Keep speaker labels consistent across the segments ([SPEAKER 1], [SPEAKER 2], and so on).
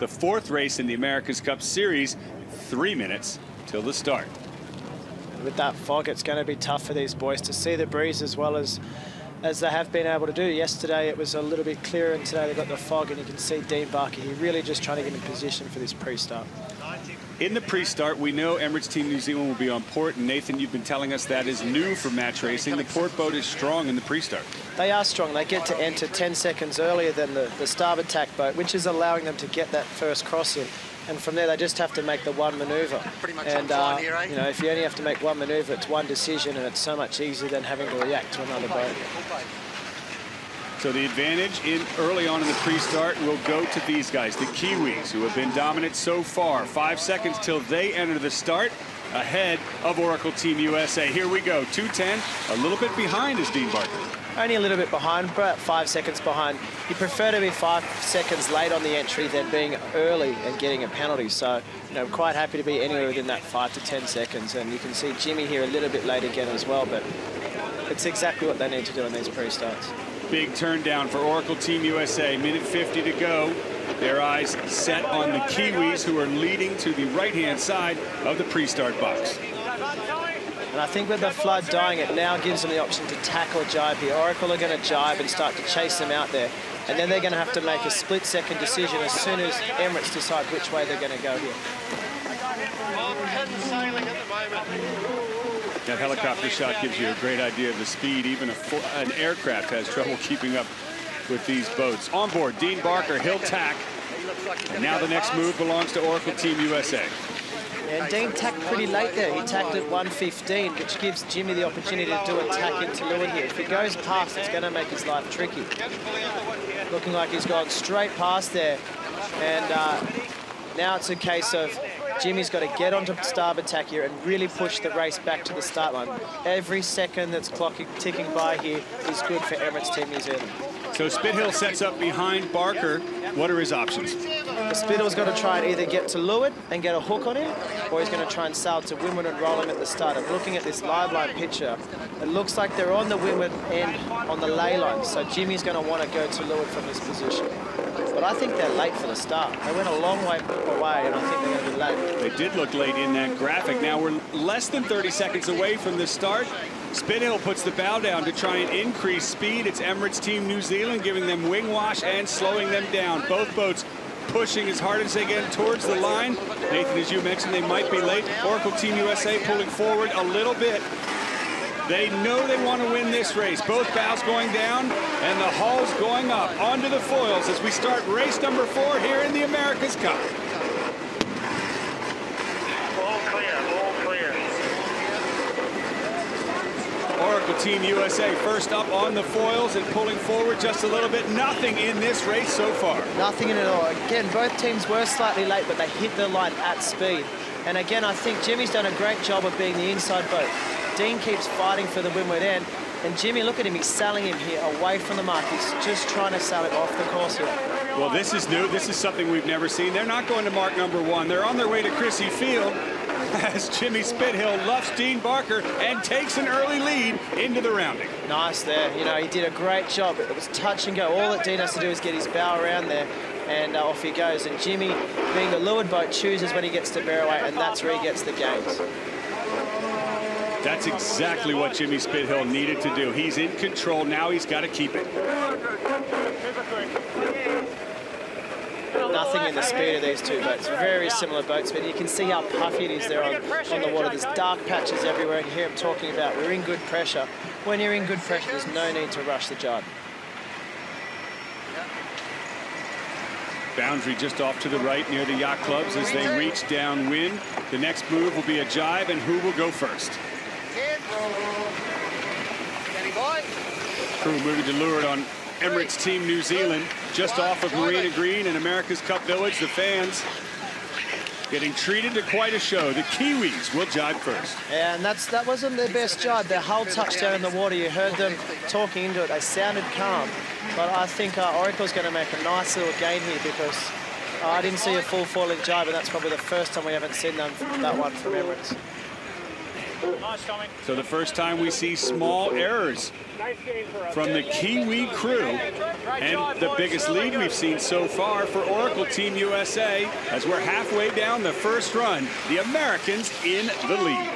[SPEAKER 1] the 4th race in the America's Cup Series. 3 minutes till the start.
[SPEAKER 2] With that fog, it's going to be tough for these boys to see the breeze as well as they have been able to do. Yesterday it was a little bit clearer, and today they've got the fog, and you can see Dean Barker here really just trying to get in position for this pre-start.
[SPEAKER 1] In the pre-start, we know Emirates Team New Zealand will be on port, and Nathan, you've been telling us that is new for match racing. The port boat is strong in the pre-start.
[SPEAKER 2] They are strong. They get to enter 10 seconds earlier than the starboard tack boat, which is allowing them to get that first cross in. And from there, they just have to make the one manoeuvre. And, you know, if you only have to make one manoeuvre, it's one decision, and it's so much easier than having to react to another boat.
[SPEAKER 1] So the advantage early on in the pre-start will go to these guys, the Kiwis, who have been dominant so far. 5 seconds till they enter the start, ahead of Oracle Team USA. Here we go, 2:10, a little bit behind is Dean Barker.
[SPEAKER 2] Only a little bit behind, about 5 seconds behind. You prefer to be 5 seconds late on the entry than being early and getting a penalty. So, you know, I'm quite happy to be anywhere within that 5 to 10 seconds. And you can see Jimmy here a little bit late again as well, but it's exactly what they need to do in these pre-starts.
[SPEAKER 1] Big turn down for Oracle Team USA, minute 50 to go. Their eyes set on the Kiwis, who are leading to the right-hand side of the pre-start box.
[SPEAKER 2] And I think with the flood dying, it now gives them the option to tackle a jibe here. Oracle are going to jibe and start to chase them out there. And then they're going to have to make a split-second decision as soon as Emirates decide which way they're going to go here.
[SPEAKER 1] That helicopter shot gives you a great idea of the speed. Even an aircraft has trouble keeping up with these boats. On board, Dean Barker, he'll tack. And now the next move belongs to Oracle Team USA.
[SPEAKER 2] And Dean tacked pretty late there. He tacked at 1:15, which gives Jimmy the opportunity to do a tack into leeward here. If he goes past, it's going to make his life tricky. Looking like he's gone straight past there. And now it's a case of Jimmy's got to get onto starboard tack here and really push the race back to the start line. Every second that's ticking by here is good for Emirates Team New Zealand.
[SPEAKER 1] So Spithill sets up behind Barker. What are his options?
[SPEAKER 2] Spitill's got to try and either get to leeward and get a hook on him, or he's going to try and sail to windward and roll him at the start. I'm looking at this live line picture. It looks like they're on the windward end on the ley line, so Jimmy's going to want to go to leeward from this position. But I think they're late for the start. They went a long way away, and I think they're going to be late.
[SPEAKER 1] They did look late in that graphic. Now we're less than 30 seconds away from the start. Spithill puts the bow down to try and increase speed. It's Emirates Team New Zealand giving them wing wash and slowing them down. Both boats pushing as hard as they can towards the line. Nathan, as you mentioned, they might be late. Oracle Team USA pulling forward a little bit. They know they want to win this race. Both bows going down and the hulls going up onto the foils as we start race number 4 here in the America's Cup.
[SPEAKER 3] All clear, all clear.
[SPEAKER 1] Oracle Team USA first up on the foils and pulling forward just a little bit. Nothing in this race so far.
[SPEAKER 2] Nothing in it at all. Again, both teams were slightly late, but they hit the line at speed. And again, I think Jimmy's done a great job of being the inside boat. Dean keeps fighting for the windward end. And Jimmy, look at him, he's sailing him here away from the mark. He's just trying to sail it off the course here.
[SPEAKER 1] Well, this is new. This is something we've never seen. They're not going to mark number 1. They're on their way to Crissy Field as Jimmy Spithill luffs Dean Barker and takes an early lead into the rounding.
[SPEAKER 2] Nice there. You know, he did a great job. It was touch and go. All that Dean has to do is get his bow around there, and off he goes. And Jimmy, being the leeward boat, chooses when he gets to bear away, and that's where he gets the gains.
[SPEAKER 1] That's exactly what Jimmy Spithill needed to do. He's in control. Now he's got to keep it.
[SPEAKER 2] Nothing in the speed of these two boats. Very similar boats, but you can see how puffy it is there on the water. There's dark patches everywhere, and you hear him talking about we're in good pressure. When you're in good pressure, there's no need to rush the jibe.
[SPEAKER 1] Boundary just off to the right near the yacht clubs as they reach downwind. The next move will be a jibe, and who will go first? Crew moving to leeward on Emirates Team New Zealand, just off of Marina Green in America's Cup Village. The fans getting treated to quite a show. The Kiwis will jibe first.
[SPEAKER 2] Yeah, and that wasn't their best jibe. Their hull touched down in the water. You heard them talking into it. They sounded calm. But I think Oracle's going to make a nice little gain here because I didn't see a full falling jibe, and that's probably the first time we haven't seen that one from Emirates.
[SPEAKER 1] So the first time we see small errors from the Kiwi crew, and the biggest lead we've seen so far for Oracle Team USA as we're halfway down the first run. The Americans in the lead.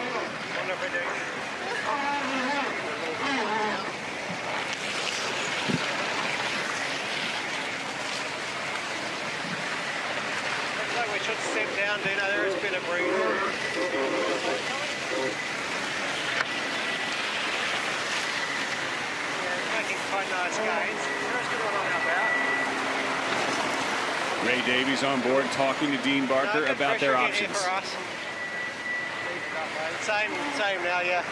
[SPEAKER 4] Looks like we should step down, Dino. There has been a breeze. Quite nice gains.
[SPEAKER 1] Ray Davies on board talking to Dean Barker about their options.
[SPEAKER 4] Same now, yeah.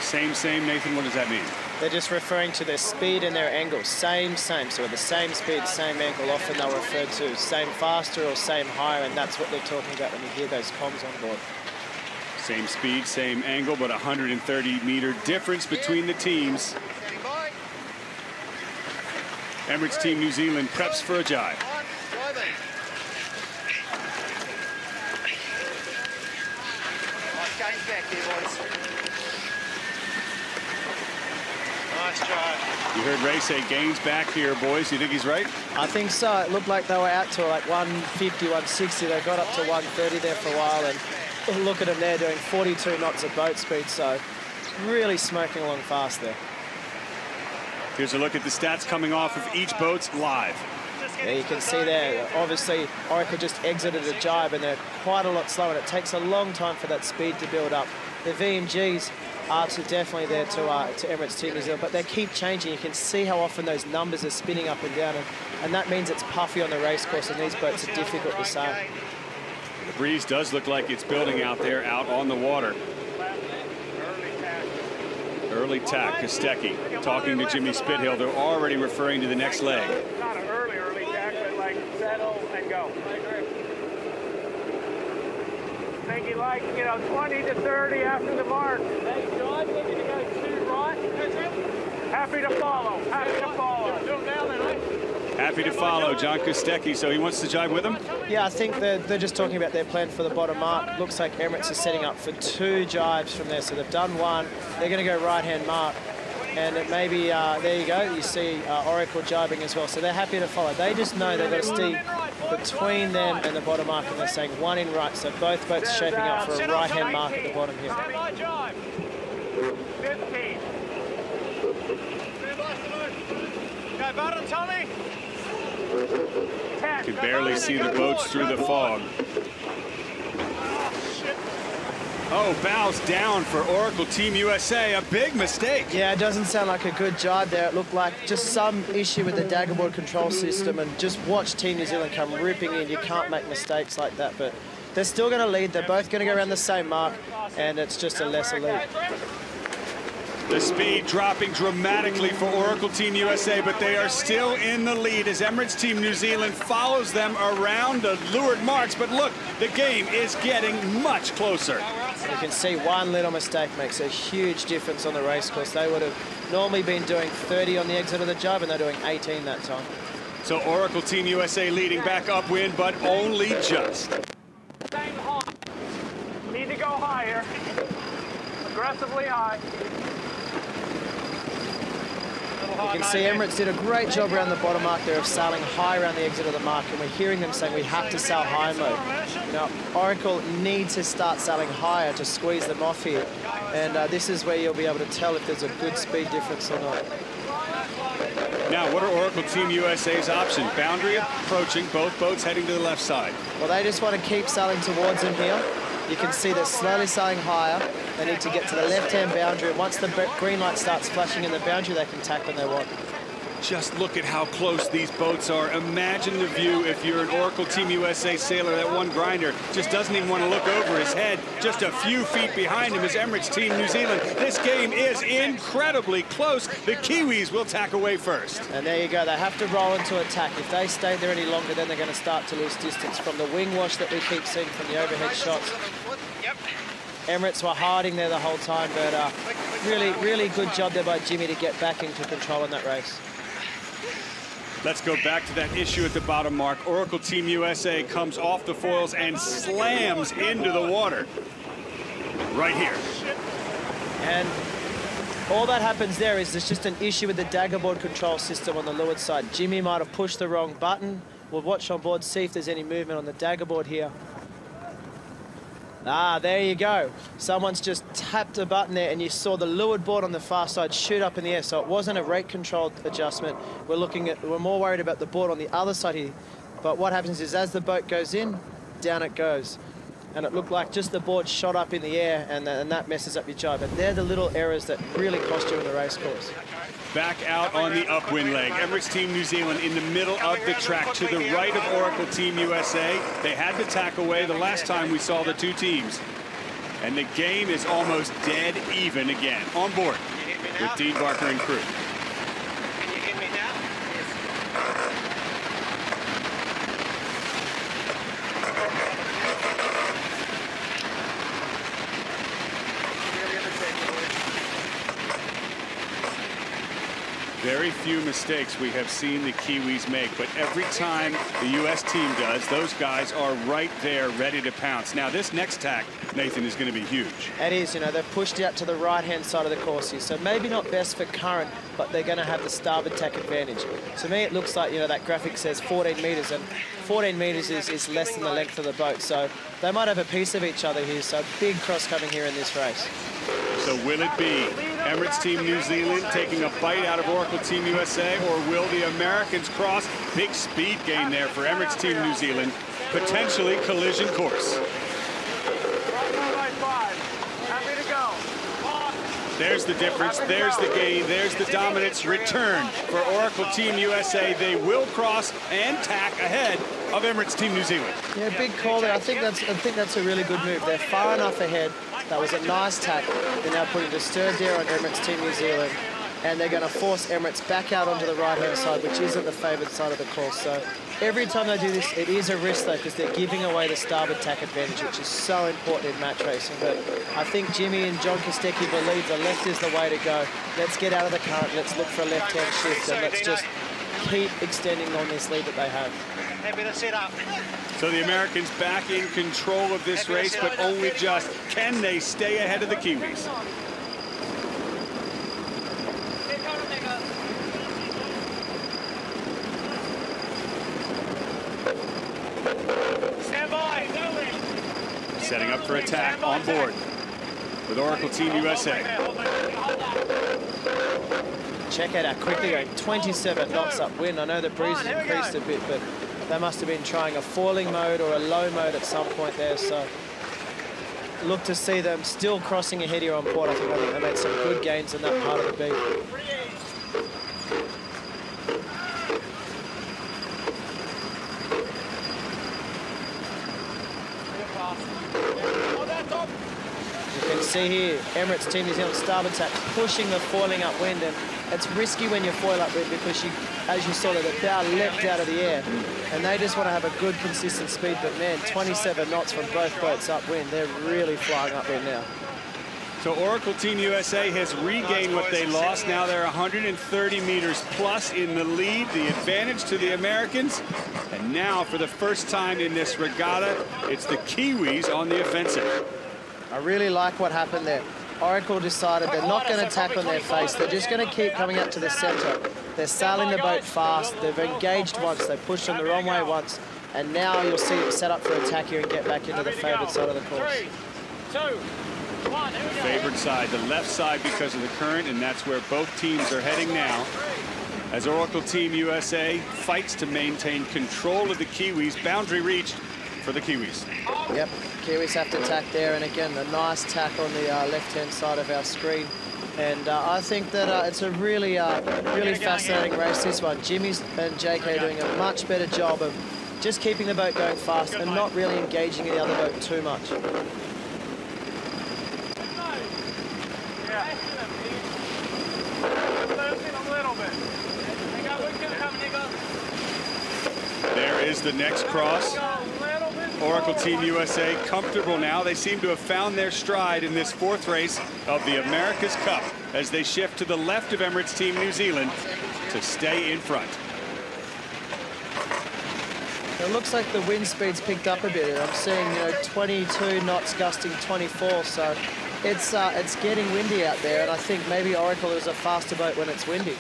[SPEAKER 1] Same, Nathan, what does that mean?
[SPEAKER 2] They're just referring to their speed and their angle. Same. So with the same speed, same angle, often they'll refer to same faster or same higher, and that's what they're talking about when you hear those comms on board.
[SPEAKER 1] Same speed, same angle, but 130-meter difference between the teams. Emirates Team New Zealand preps for a jibe.
[SPEAKER 4] Nice back here, boys. Nice drive.
[SPEAKER 1] You heard Ray say gains back here, boys. You think he's right?
[SPEAKER 2] I think so. It looked like they were out to like 150, 160. They got up to 130 there for a while, and look at them there doing 42 knots of boat speed, so really smoking along fast there.
[SPEAKER 1] Here's a look at the stats coming off of each boat's live.
[SPEAKER 2] Yeah, you can see there, obviously, Oracle just exited a jibe, and they're quite a lot slower, and it takes a long time for that speed to build up. The VMGs are definitely there to Emirates Team New Zealand, but they keep changing. You can see how often those numbers are spinning up and down, and that means it's puffy on the race course, and these boats are difficult to sail.
[SPEAKER 1] The breeze does look like it's building out there, out on the water. Early tack, Kostecki talking to Jimmy Spithill. They're already referring to the next leg.
[SPEAKER 3] Not an early tack, but like settle and go. Thinking like, 20 to 30 after the mark. Hey, John, looking to go 2 right. Happy to follow. Happy to follow.
[SPEAKER 1] Happy to follow John Kostecki. So he wants to jibe with him?
[SPEAKER 2] Yeah, I think they're just talking about their plan for the bottom mark. Looks like Emirates is setting up for 2 jibes from there. So they've done 1. They're going to go right-hand mark. And it may be, there you go, you see Oracle jibing as well. So they're happy to follow. They just know they've got to stay between them and the bottom mark, and they're saying 1 in right. So both boats shaping up for a right-hand mark at the bottom here.
[SPEAKER 3] 15.
[SPEAKER 4] Go bottom, Tommy.
[SPEAKER 1] You can barely see the boats through the fog. Oh, bows down for Oracle Team USA. A big mistake.
[SPEAKER 2] Yeah, it doesn't sound like a good jibe there. It looked like just some issue with the daggerboard control system, and just watch Team New Zealand come ripping in. You can't make mistakes like that, but they're still going to lead. They're both going to go around the same mark, and it's just a lesser lead.
[SPEAKER 1] The speed dropping dramatically for Oracle Team USA, but they are still in the lead as Emirates Team New Zealand follows them around the leeward marks. But look, the game is getting much closer.
[SPEAKER 2] You can see one little mistake makes a huge difference on the race course. They would have normally been doing 30 on the exit of the jibe, and they're doing 18 that time.
[SPEAKER 1] So Oracle Team USA leading back upwind, but only just.
[SPEAKER 3] Same high. Need to go higher. Aggressively high.
[SPEAKER 2] You can see Emirates did a great job around the bottom mark there of sailing high around the exit of the mark, and we're hearing them saying we have to sail high mode. Oracle needs to start sailing higher to squeeze them off here, and this is where you'll be able to tell if there's a good speed difference or not.
[SPEAKER 1] Now, what are Oracle Team USA's options? Boundary approaching, both boats heading to the left side.
[SPEAKER 2] Well, they just want to keep sailing towards them here. You can see they're slowly sailing higher. They need to get to the left-hand boundary. Once the green light starts flashing in the boundary, they can tack when they want.
[SPEAKER 1] Just look at how close these boats are. Imagine the view if you're an Oracle Team USA sailor. That one grinder just doesn't even want to look over his head. Just a few feet behind him is Emirates Team New Zealand. This game is incredibly close. The Kiwis will tack away first.
[SPEAKER 2] And there you go. They have to roll into attack. If they stay there any longer, then they're going to start to lose distance from the wing wash that we keep seeing from the overhead shots. Emirates were hiding there the whole time, but really good job there by Jimmy to get back into control in that race.
[SPEAKER 1] Let's go back to that issue at the bottom mark. Oracle Team USA comes off the foils and slams into the water. right here.
[SPEAKER 2] And all that happens there is there's just an issue with the daggerboard control system on the leeward side. Jimmy might have pushed the wrong button. We'll watch on board, see if there's any movement on the daggerboard here. Ah, there you go. Someone's just tapped a button there, and you saw the leeward board on the far side shoot up in the air. So it wasn't a rate controlled adjustment. We're more worried about the board on the other side here. But what happens is as the boat goes in, down it goes. And it looked like just the board shot up in the air, and that messes up your jibe. But they're the little errors that really cost you in the race course.
[SPEAKER 1] Back out on the upwind leg. Emirates Team New Zealand in the middle of the track to the right of Oracle Team USA. They had to tack away the last time we saw the two teams. And the game is almost dead even again. On board with Dean Barker and crew.
[SPEAKER 4] Can you hear me now?
[SPEAKER 1] Very few mistakes we have seen the Kiwis make, but every time the U.S. team does, those guys are right there ready to pounce. Now, this next tack, Nathan, is going to be huge.
[SPEAKER 2] It is, you know, they've pushed out to the right-hand side of the course here, so maybe not best for current, but they're going to have the starboard tack advantage. To me, it looks like, you know, that graphic says 14 metres, and 14 metres is less than the length of the boat, so they might have a piece of each other here, so big cross coming here in this race.
[SPEAKER 1] So will it be Emirates Team New Zealand taking a bite out of Oracle Team USA, or will the Americans cross? Big speed gain there for Emirates Team New Zealand. Potentially collision course.
[SPEAKER 3] Happy to go.
[SPEAKER 1] There's the difference. There's the gain. There's the dominance return for Oracle Team USA. They will cross and tack ahead of Emirates Team New Zealand.
[SPEAKER 2] Yeah, big call there. I think that's a really good move. They're far enough ahead. That was a nice tack. They're now putting the stir there on Emirates Team New Zealand, and they're going to force Emirates back out onto the right-hand side, which isn't the favoured side of the course. So every time they do this, it is a risk, though, because they're giving away the starboard tack advantage, which is so important in match racing. But I think Jimmy and John Kostecki believe the left is the way to go. Let's get out of the current. Let's look for a left-hand shift, and let's just keep extending on this lead that they have.
[SPEAKER 4] Happy to set up.
[SPEAKER 1] So the Americans back in control of this race, but only just. Can they stay ahead of the Kiwis?
[SPEAKER 3] Stand by.
[SPEAKER 1] Setting up for attack on board with Oracle Team USA.
[SPEAKER 2] Check out how quickly going. 27 knots upwind. I know the breeze has increased a bit, but they must have been trying a falling mode or a low mode at some point there. So look to see them still crossing ahead here on port. I think they made some good gains in that part of the beat. You can see here, Emirates Team New Zealand starboard tack pushing the foiling upwind, and it's risky when you foil upwind because you, as you saw, the bow leapt out of the air, and they just want to have a good consistent speed. But man, 27 knots from both boats upwind. They're really flying upwind now.
[SPEAKER 1] So Oracle Team USA has regained what they lost. Now they're 130 meters plus in the lead, the advantage to the Americans. And now, for the first time in this regatta, it's the Kiwis on the offensive.
[SPEAKER 2] I really like what happened there. Oracle decided they're not going to tack on their face. They're just going to keep coming up to the center. They're sailing the boat fast. They've engaged once. They pushed them the wrong way once. And now you'll see them set up for attack here and get back into the favored side of the course.
[SPEAKER 3] 3, 2, 1. Here we go.
[SPEAKER 1] Favored side, the left side because of the current, and that's where both teams are heading now. As Oracle Team USA fights to maintain control of the Kiwis. Boundary reached for the Kiwis.
[SPEAKER 2] Yep, Kiwis have to tack there, and again, a nice tack on the left-hand side of our screen. And I think that it's a really fascinating race, this one. Jimmy's and JK are doing a much better job of just keeping the boat going fast and not really engaging in the other boat too much.
[SPEAKER 1] There is the next cross. Oracle Team USA comfortable now. They seem to have found their stride in this fourth race of the America's Cup as they shift to the left of Emirates Team New Zealand to stay in front.
[SPEAKER 2] It looks like the wind speed's picked up a bit. I'm seeing, 22 knots gusting 24, so It's getting windy out there, and I think maybe Oracle is a faster boat when it's windy.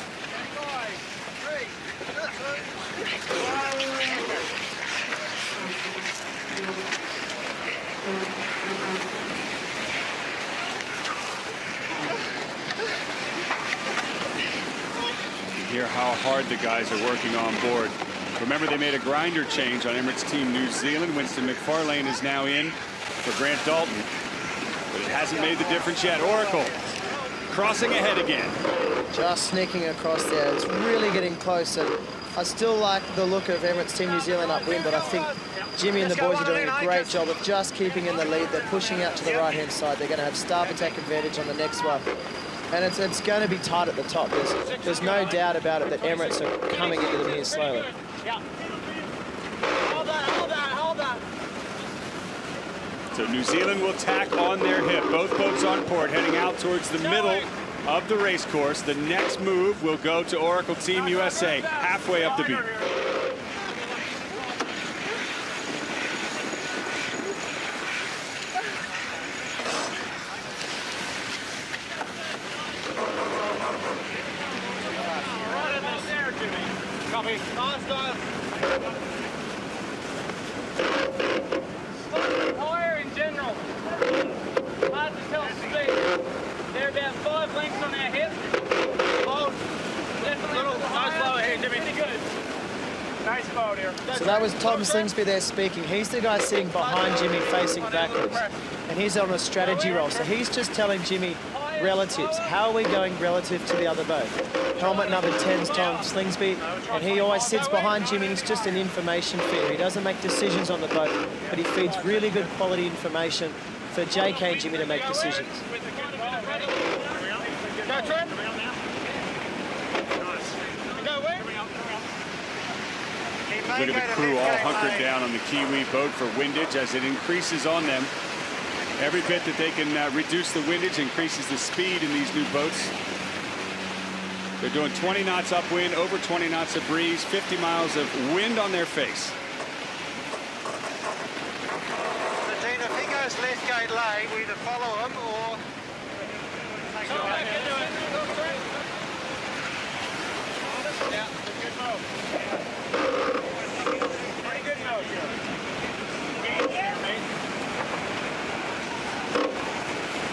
[SPEAKER 1] Hear how hard the guys are working on board. Remember, they made a grinder change on Emirates Team New Zealand. Winston McFarlane is now in for Grant Dalton, but it hasn't made the difference yet. Oracle crossing ahead again.
[SPEAKER 2] Just sneaking across there. It's really getting close, and I still like the look of Emirates Team New Zealand upwind, but I think Jimmy and the boys are doing a great job of just keeping in the lead. They're pushing out to the right-hand side. They're going to have starboard attack advantage on the next one. And it's going to be tight at the top. There's no doubt about it that Emirates are coming into them here slowly.
[SPEAKER 3] Hold on.
[SPEAKER 1] So New Zealand will tack on their hip. Both boats on port, heading out towards the middle of the race course. The next move will go to Oracle Team USA, halfway up the beat.
[SPEAKER 3] Higher in general. Hard to tell speed. They're about 5 lengths on their hip. Definitely nice lower here, Jimmy. Pretty good. Nice boat here.
[SPEAKER 2] So that was Tom Slingsby there speaking. He's the guy sitting behind Jimmy facing backwards. And he's on a strategy roll. So he's just telling Jimmy relatives. How are we going relative to the other boat? Helmet number 10's Tom Slingsby, and he always sits behind Jimmy. He's just an information feeder. He doesn't make decisions on the boat, but he feeds really good quality information for JK and Jimmy to make decisions.
[SPEAKER 1] Look at the crew all hunkered down on the Kiwi boat for windage as it increases on them. Every bit that they can reduce the windage increases the speed in these new boats. They're doing 20 knots upwind, over 20 knots of breeze, 50 miles of wind on their face.
[SPEAKER 4] So, Dean, if he goes left gate lay, we either follow him or take it away.
[SPEAKER 3] Yeah, good move. Pretty good move here.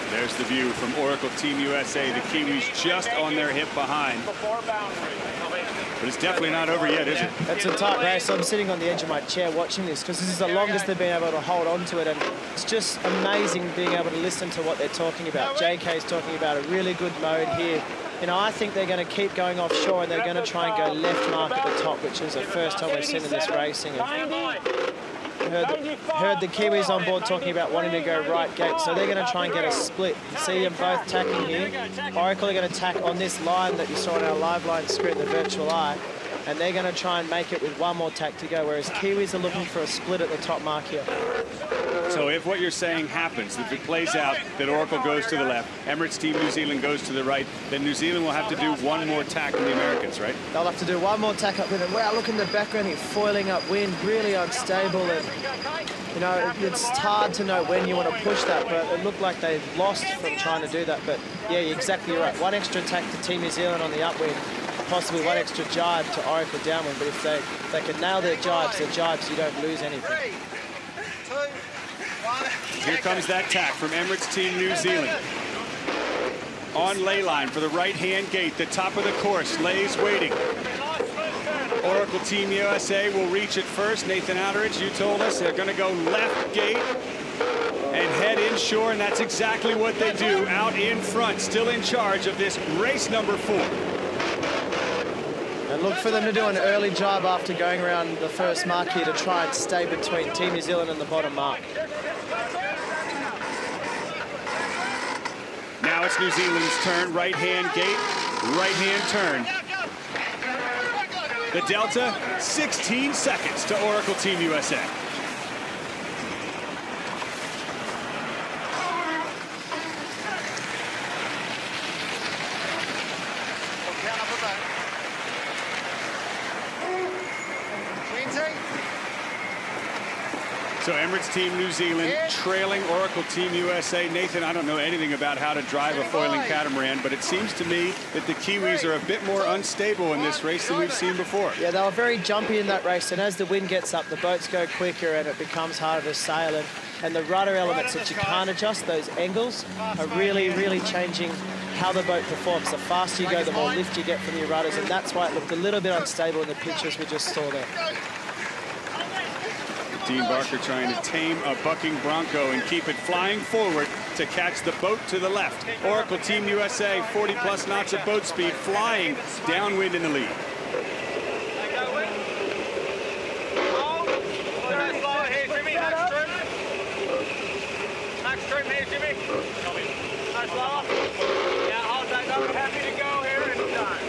[SPEAKER 1] There's the view from Oracle Team USA. The Kiwis just on their hip behind. But it's definitely not over yet, is it?
[SPEAKER 2] It's a tight race. I'm sitting on the edge of my chair watching this because this is the longest they've been able to hold on to it, and it's just amazing being able to listen to what they're talking about. JK's talking about a really good mode here. You know, I think they're going to keep going offshore, and they're going to try and go left mark at the top, which is the first time we've seen in this racing. Heard the Kiwis on board talking about wanting to go right gate, so they're going to try and get a split. You see them both tacking here. Oracle are going to tack on this line that you saw on our live line screen, the virtual eye, and they're going to try and make it with one more tack to go, whereas Kiwis are looking for a split at the top mark here.
[SPEAKER 1] So if what you're saying happens, if it plays out that Oracle goes to the left, Emirates Team New Zealand goes to the right, then New Zealand will have to do one more tack than the Americans, right?
[SPEAKER 2] They'll have to do one more tack up with them. Wow, look in the background here, foiling up wind, really unstable, and you know, it's hard to know when you want to push that, but it looked like they lost from trying to do that. But yeah, you're exactly right. One extra tack to Team New Zealand on the upwind, possibly one extra jibe to Oracle downwind, but if they can nail their jibes, you don't lose anything.
[SPEAKER 4] 3, 2, 1.
[SPEAKER 1] Here comes that tack from Emirates Team New Zealand. On lay line for the right-hand gate, the top of the course, lays waiting. Oracle Team USA will reach it first. Nathan Outteridge, you told us they're going to go left gate and head inshore, and that's exactly what they do out in front, still in charge of this race number 4.
[SPEAKER 2] And look for them to do an early jibe after going around the first mark here to try and stay between Team New Zealand and the bottom mark.
[SPEAKER 1] Now it's New Zealand's turn, right-hand gate, right-hand turn. The delta, 16 seconds to Oracle Team USA. So Emirates Team New Zealand trailing Oracle Team USA. Nathan, I don't know anything about how to drive a foiling catamaran, but it seems to me that the Kiwis are a bit more unstable in this race than we've seen before.
[SPEAKER 2] Yeah, they were very jumpy in that race, and as the wind gets up, the boats go quicker and it becomes harder to sail. And the rudder elements that you can't adjust, those angles, are really, really changing how the boat performs. The faster you go, the more lift you get from your rudders, and that's why it looked a little bit unstable in the pictures we just saw there.
[SPEAKER 1] Dean Barker trying to tame a bucking Bronco and keep it flying forward to catch the boat to the left. Oracle Team USA, 40+ knots of boat speed, flying downwind in the lead.
[SPEAKER 3] Happy to go here anytime.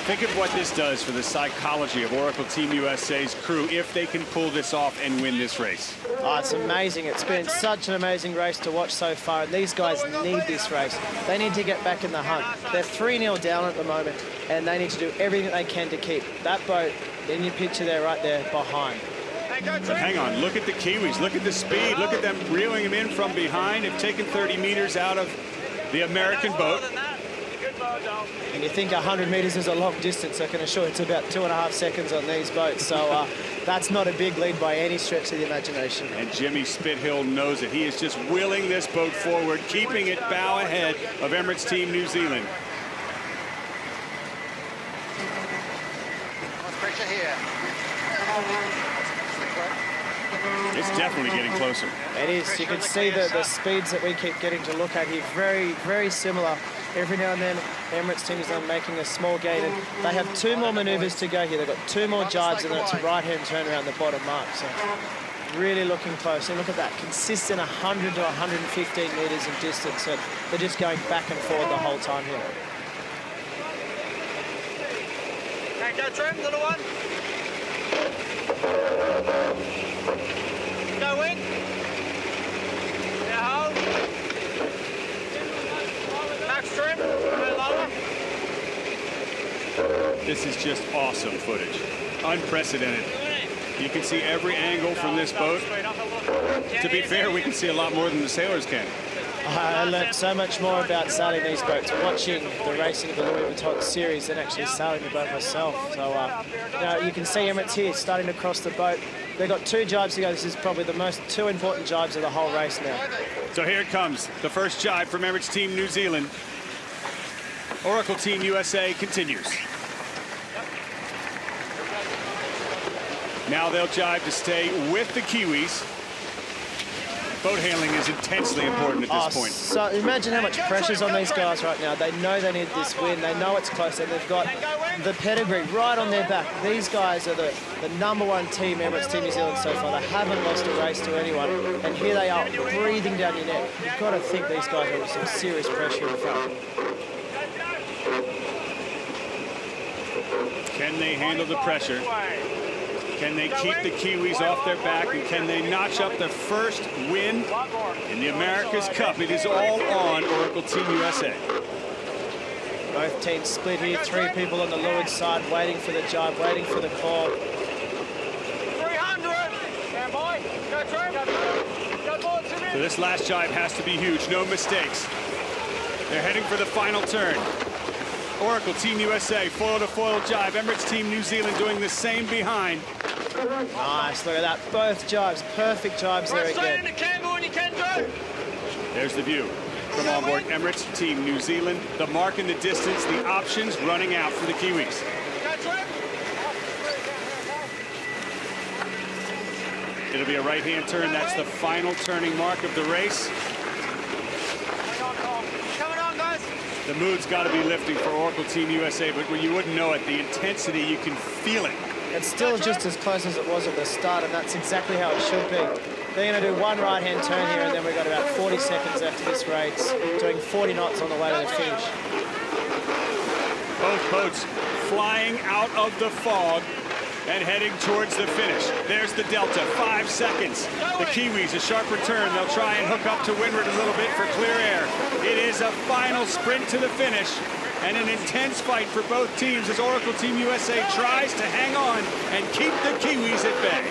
[SPEAKER 1] Think of what this does for the psychology of Oracle Team USA's crew if they can pull this off and win this race.
[SPEAKER 2] Oh, it's amazing. It's been such an amazing race to watch so far, and these guys need this race. They need to get back in the hunt. They're 3-0 down at the moment, and they need to do everything they can to keep that boat in your picture there, right there, behind.
[SPEAKER 1] But hang on, look at the Kiwis, look at the speed, look at them reeling them in from behind. They've taken 30 meters out of the American boat.
[SPEAKER 2] And you think 100 meters is a long distance, I can assure you it's about 2.5 seconds on these boats. So that's not a big lead by any stretch of the imagination.
[SPEAKER 1] And Jimmy Spithill knows it. He is just willing this boat forward, keeping it bow ahead of Emirates Team New Zealand.
[SPEAKER 4] Pressure here.
[SPEAKER 1] It's definitely getting closer.
[SPEAKER 2] It is. You can see the speeds that we keep getting to look at here. Very, very similar. Every now and then, Emirates Team is making a small gain, and they have 2 more manoeuvres to go here. They've got 2 more jibes, and then it's a right-hand turn around the bottom mark. So really looking close. And look at that, consistent 100 to 115 meters in distance. So they're just going back and forward the whole time here.
[SPEAKER 3] Okay, go trim, little one. Go in. Now hold. Max trim. Go lower.
[SPEAKER 1] This is just awesome footage. Unprecedented. You can see every angle from this boat. To be fair, we can see a lot more than the sailors can.
[SPEAKER 2] I learned so much more about sailing these boats watching the racing of the Louis Vuitton series than actually sailing the boat myself. So you can see Emirates here starting to cross the boat. They've got 2 jibes to go. This is probably the most 2 important jibes of the whole race now.
[SPEAKER 1] So here it comes, the first jibe from Emirates Team New Zealand. Oracle Team USA continues. Now they'll jibe to stay with the Kiwis. Boat handling is intensely important at this point.
[SPEAKER 2] So imagine how much pressure's on these guys right now. They know they need this win. They know it's close, and they've got the pedigree right on their back. These guys are the #1 team, Emirates Team New Zealand so far. They haven't lost a race to anyone, and here they are breathing down your neck. You've got to think these guys are under some serious pressure in front.
[SPEAKER 1] Can they handle the pressure? Can they keep the Kiwis off their back, and can they notch up their first win in the America's Cup? It is all on Oracle Team USA.
[SPEAKER 2] Both teams split here. 3 people on the leeward side waiting for the jibe, waiting for the call.
[SPEAKER 3] 300. Stand by. Go trim. Go board to me.
[SPEAKER 1] So this last jibe has to be huge, no mistakes. They're heading for the final turn. Oracle Team USA, foil to foil jibe. Emirates Team New Zealand doing the same behind.
[SPEAKER 2] Nice, look at that. Both jibes, perfect jibes there again.
[SPEAKER 3] Straight into Campbell when you can do.
[SPEAKER 1] There's the view from on board Emirates Team New Zealand. The mark in the distance, the options running out for the Kiwis.
[SPEAKER 3] Go trim.
[SPEAKER 1] It'll be a right-hand turn. That's the final turning mark of the race.
[SPEAKER 3] Coming on, guys.
[SPEAKER 1] The mood's got to be lifting for Oracle Team USA, but when you wouldn't know it, the intensity, you can feel it.
[SPEAKER 2] It's still just as close as it was at the start, and that's exactly how it should be. They're going to do 1 right-hand turn here, and then we've got about 40 seconds after this race, doing 40 knots on the way to the finish.
[SPEAKER 1] Both boats flying out of the fog and heading towards the finish. There's the delta, 5 seconds. The Kiwis, a sharper turn. They'll try and hook up to windward a little bit for clear air. It is a final sprint to the finish. and an intense fight for both teams as Oracle Team USA tries to hang on and keep the Kiwis at bay.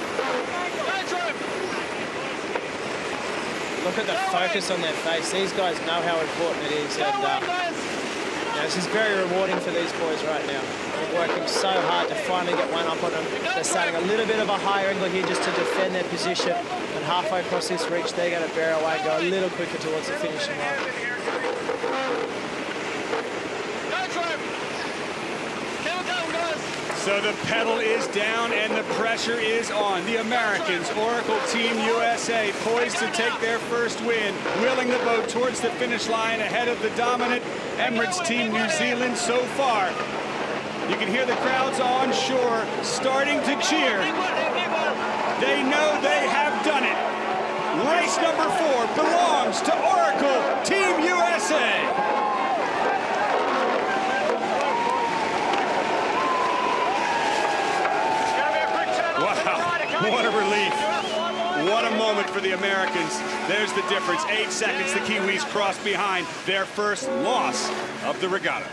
[SPEAKER 2] Look at the focus on their face. These guys know how important it is, and this is very rewarding for these boys right now. They're working so hard to finally get one up on them. They're starting a little bit of a higher angle here just to defend their position, and halfway across this reach, they're going to bear away and go a little quicker towards the finishing line.
[SPEAKER 1] So the pedal is down and the pressure is on. The Americans, Oracle Team USA, poised to take their first win, wheeling the boat towards the finish line ahead of the dominant Emirates Team New Zealand so far. You can hear the crowds on shore starting to cheer. They know they have done it. Race number 4 belongs to Oracle Team USA. What a relief. What a moment for the Americans. There's the difference. 8 seconds the Kiwis crossed behind their first loss of the regatta.